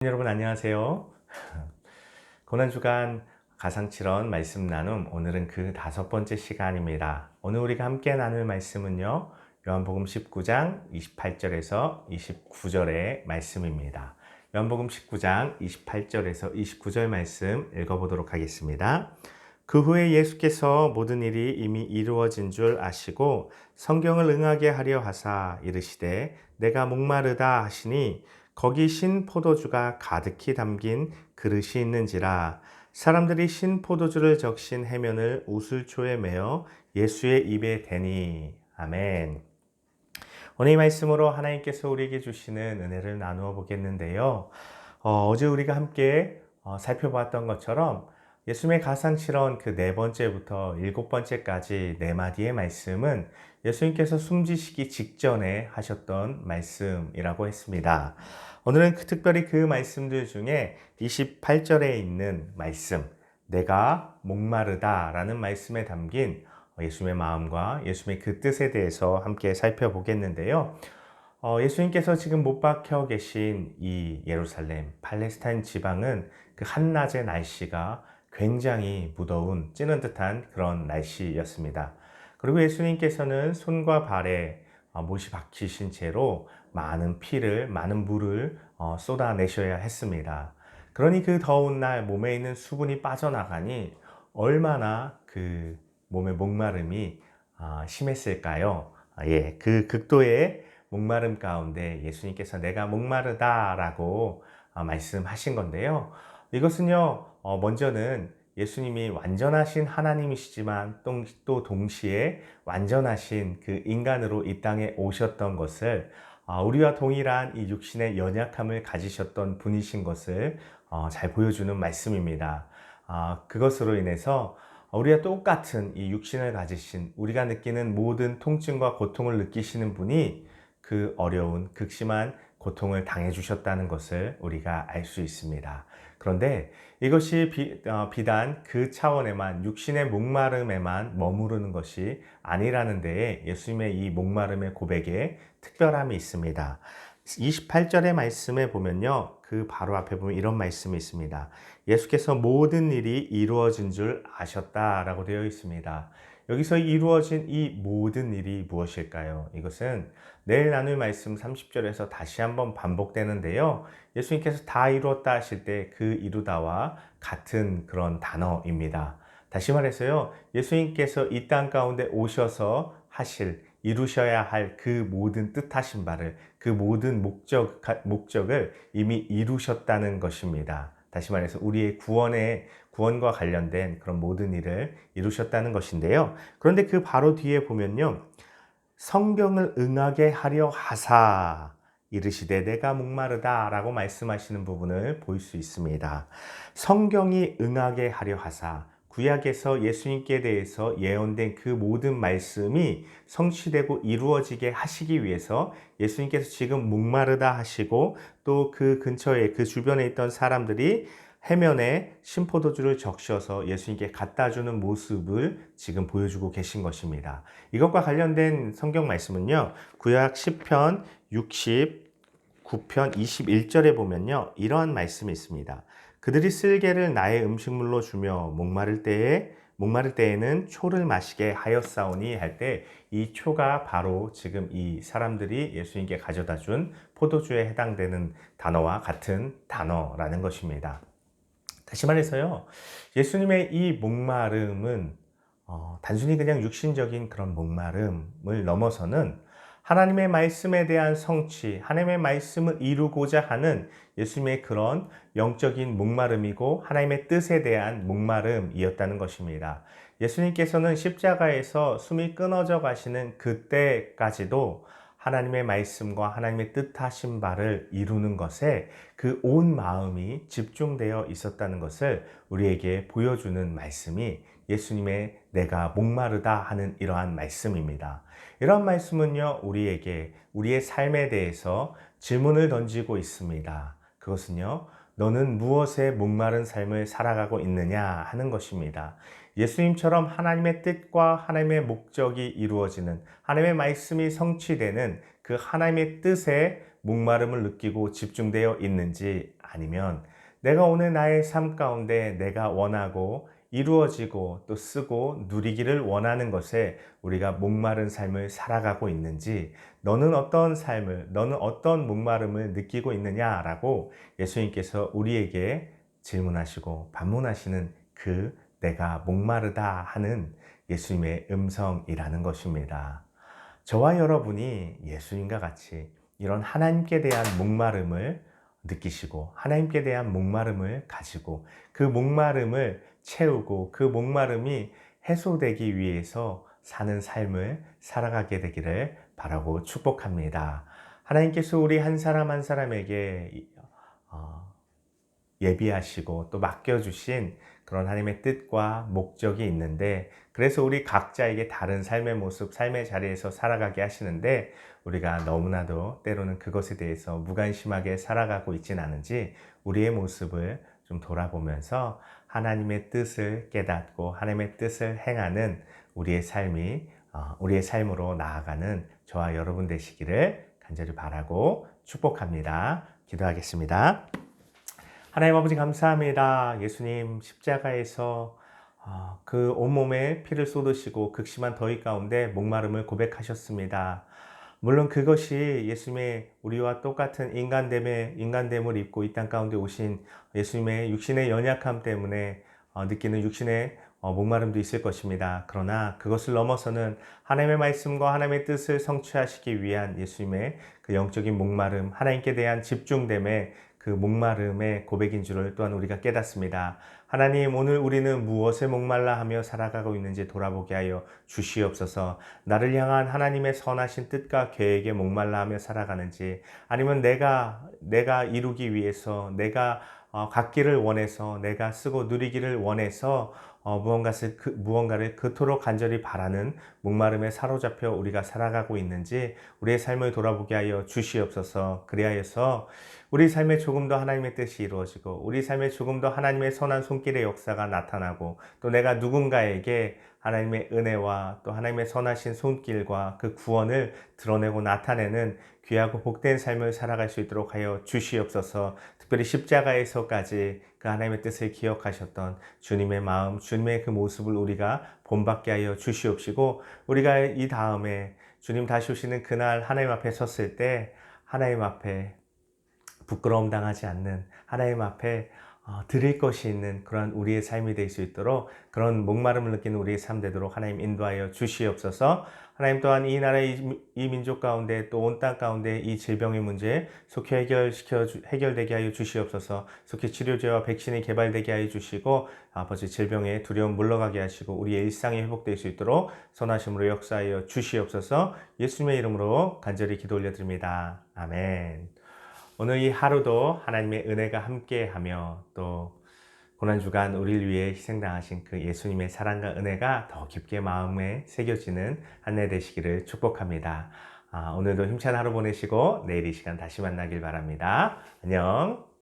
여러분 안녕하세요. 고난주간 가상칠언 말씀 나눔, 오늘은 그 5번째 시간입니다. 오늘 우리가 함께 나눌 말씀은요, 요한복음 19장 28절에서 29절의 말씀입니다. 요한복음 19장 28절에서 29절 말씀 읽어보도록 하겠습니다. 그 후에 예수께서 모든 일이 이미 이루어진 줄 아시고 성경을 응하게 하려 하사 이르시되 내가 목마르다 하시니 거기 신 포도주가 가득히 담긴 그릇이 있는지라. 사람들이 신 포도주를 적신 해면을 우슬초에 매어 예수의 입에 대니. 아멘. 오늘 이 말씀으로 하나님께서 우리에게 주시는 은혜를 나누어 보겠는데요. 어제 우리가 함께 살펴봤던 것처럼 예수님의 가상실현 그 4번째부터 7번째까지 4마디의 말씀은 예수님께서 숨지시기 직전에 하셨던 말씀이라고 했습니다. 오늘은 특별히 그 말씀들 중에 28절에 있는 말씀, 내가 목마르다 라는 말씀에 담긴 예수님의 마음과 예수님의 그 뜻에 대해서 함께 살펴보겠는데요. 예수님께서 지금 못 박혀 계신 이 예루살렘, 팔레스타인 지방은 그 한낮의 날씨가 굉장히 무더운 찌는 듯한 그런 날씨였습니다. 그리고 예수님께서는 손과 발에 못이 박히신 채로 많은 피를, 많은 물을 쏟아내셔야 했습니다. 그러니 그 더운 날 몸에 있는 수분이 빠져나가니 얼마나 그 몸의 목마름이 심했을까요? 예, 그 극도의 목마름 가운데 예수님께서 내가 목마르다라고 말씀하신 건데요. 이것은요, 먼저는 예수님이 완전하신 하나님이시지만 또 동시에 완전하신 그 인간으로 이 땅에 오셨던 것을, 우리와 동일한 이 육신의 연약함을 가지셨던 분이신 것을 잘 보여주는 말씀입니다. 그것으로 인해서 우리와 똑같은 이 육신을 가지신, 우리가 느끼는 모든 통증과 고통을 느끼시는 분이 그 어려운 극심한 고통을 당해 주셨다는 것을 우리가 알 수 있습니다. 그런데 이것이 비단 그 차원에만, 육신의 목마름에만 머무르는 것이 아니라는 데에 예수님의 이 목마름의 고백에 특별함이 있습니다. 28절의 말씀에 보면요, 그 바로 앞에 보면 이런 말씀이 있습니다. 예수께서 모든 일이 이루어진 줄 아셨다라고 되어 있습니다. 여기서 이루어진 이 모든 일이 무엇일까요? 이것은 내일 나눌 말씀 30절에서 다시 한번 반복되는데요. 예수님께서 다 이루었다 하실 때 그 이루다와 같은 그런 단어입니다. 다시 말해서요, 예수님께서 이 땅 가운데 오셔서 이루셔야 할 그 모든 뜻하신 바를, 그 모든 목적을 이미 이루셨다는 것입니다. 다시 말해서 우리의 구원과 관련된 그런 모든 일을 이루셨다는 것인데요. 그런데 그 바로 뒤에 보면요, 성경을 응하게 하려 하사 이르시되 내가 목마르다 라고 말씀하시는 부분을 볼 수 있습니다. 성경이 응하게 하려 하사, 구약에서 예수님께 대해서 예언된 그 모든 말씀이 성취되고 이루어지게 하시기 위해서 예수님께서 지금 목마르다 하시고, 또 그 근처에, 그 주변에 있던 사람들이 해면에 신포도주를 적셔서 예수님께 갖다 주는 모습을 지금 보여주고 계신 것입니다. 이것과 관련된 성경 말씀은요, 구약 10편 69편 21절에 보면요, 이러한 말씀이 있습니다. 그들이 쓸개를 나의 음식물로 주며 목마를 때에는 초를 마시게 하였사오니 할 때, 이 초가 바로 지금 이 사람들이 예수님께 가져다 준 포도주에 해당되는 단어와 같은 단어라는 것입니다. 다시 말해서요, 예수님의 이 목마름은 단순히 그냥 육신적인 그런 목마름을 넘어서는 하나님의 말씀에 대한 성취, 하나님의 말씀을 이루고자 하는 예수님의 그런 영적인 목마름이고 하나님의 뜻에 대한 목마름이었다는 것입니다. 예수님께서는 십자가에서 숨이 끊어져 가시는 그때까지도 하나님의 말씀과 하나님의 뜻하신 바를 이루는 것에 그 온 마음이 집중되어 있었다는 것을 우리에게 보여주는 말씀이 예수님의 내가 목마르다 하는 이러한 말씀입니다. 이러한 말씀은요, 우리에게 우리의 삶에 대해서 질문을 던지고 있습니다. 그것은요, 너는 무엇에 목마른 삶을 살아가고 있느냐 하는 것입니다. 예수님처럼 하나님의 뜻과 하나님의 목적이 이루어지는, 하나님의 말씀이 성취되는 그 하나님의 뜻에 목마름을 느끼고 집중되어 있는지, 아니면 내가 오늘 나의 삶 가운데 내가 원하고 이루어지고 또 쓰고 누리기를 원하는 것에 우리가 목마른 삶을 살아가고 있는지, 너는 어떤 삶을, 너는 어떤 목마름을 느끼고 있느냐라고 예수님께서 우리에게 질문하시고 반문하시는 그 내가 목마르다 하는 예수님의 음성이라는 것입니다. 저와 여러분이 예수님과 같이 이런 하나님께 대한 목마름을 느끼시고 하나님께 대한 목마름을 가지고 그 목마름을 채우고 그 목마름이 해소되기 위해서 사는 삶을 살아가게 되기를 바라고 축복합니다. 하나님께서 우리 한 사람 한 사람에게 예비하시고 또 맡겨주신 그런 하나님의 뜻과 목적이 있는데, 그래서 우리 각자에게 다른 삶의 모습, 삶의 자리에서 살아가게 하시는데, 우리가 너무나도 때로는 그것에 대해서 무관심하게 살아가고 있진 않은지 우리의 모습을 좀 돌아보면서 하나님의 뜻을 깨닫고 하나님의 뜻을 행하는 우리의 삶이 우리의 삶으로 나아가는 저와 여러분 되시기를 간절히 바라고 축복합니다. 기도하겠습니다. 하나님 아버지 감사합니다. 예수님 십자가에서 그 온몸에 피를 쏟으시고 극심한 더위 가운데 목마름을 고백하셨습니다. 물론 그것이 예수님의 우리와 똑같은 인간됨을 입고 이 땅 가운데 오신 예수님의 육신의 연약함 때문에 느끼는 육신의 목마름도 있을 것입니다. 그러나 그것을 넘어서는 하나님의 말씀과 하나님의 뜻을 성취하시기 위한 예수님의 그 영적인 목마름, 하나님께 대한 집중됨에 그 목마름의 고백인 줄을 또한 우리가 깨닫습니다. 하나님, 오늘 우리는 무엇에 목말라 하며 살아가고 있는지 돌아보게 하여 주시옵소서. 나를 향한 하나님의 선하신 뜻과 계획에 목말라 하며 살아가는지, 아니면 내가 이루기 위해서, 내가 갖기를 원해서, 내가 쓰고 누리기를 원해서 무언가를 그토록 간절히 바라는 목마름에 사로잡혀 우리가 살아가고 있는지 우리의 삶을 돌아보게 하여 주시옵소서. 그리하여서 우리 삶에 조금 더 하나님의 뜻이 이루어지고 우리 삶에 조금 더 하나님의 선한 손길의 역사가 나타나고, 또 내가 누군가에게 하나님의 은혜와 또 하나님의 선하신 손길과 그 구원을 드러내고 나타내는 귀하고 복된 삶을 살아갈 수 있도록 하여 주시옵소서. 특별히 십자가에서까지 그 하나님의 뜻을 기억하셨던 주님의 마음, 주님의 그 모습을 우리가 본받게 하여 주시옵시고, 우리가 이 다음에 주님 다시 오시는 그날 하나님 앞에 섰을 때 하나님 앞에 부끄러움 당하지 않는, 하나님 앞에 드릴 것이 있는 그러한 우리의 삶이 될 수 있도록, 그런 목마름을 느끼는 우리의 삶 되도록 하나님 인도하여 주시옵소서. 하나님 또한 이 나라 이 민족 가운데 또 온 땅 가운데 이 질병의 문제 속히 해결되게 하여 주시옵소서. 속히 치료제와 백신이 개발되게 하여 주시고, 아버지 질병의 두려움 물러가게 하시고 우리의 일상이 회복될 수 있도록 선하심으로 역사하여 주시옵소서. 예수님의 이름으로 간절히 기도 올려드립니다. 아멘. 오늘 이 하루도 하나님의 은혜가 함께하며 또 고난주간 우리를 위해 희생당하신 그 예수님의 사랑과 은혜가 더 깊게 마음에 새겨지는 한 해 되시기를 축복합니다. 오늘도 힘찬 하루 보내시고 내일 이 시간 다시 만나길 바랍니다. 안녕.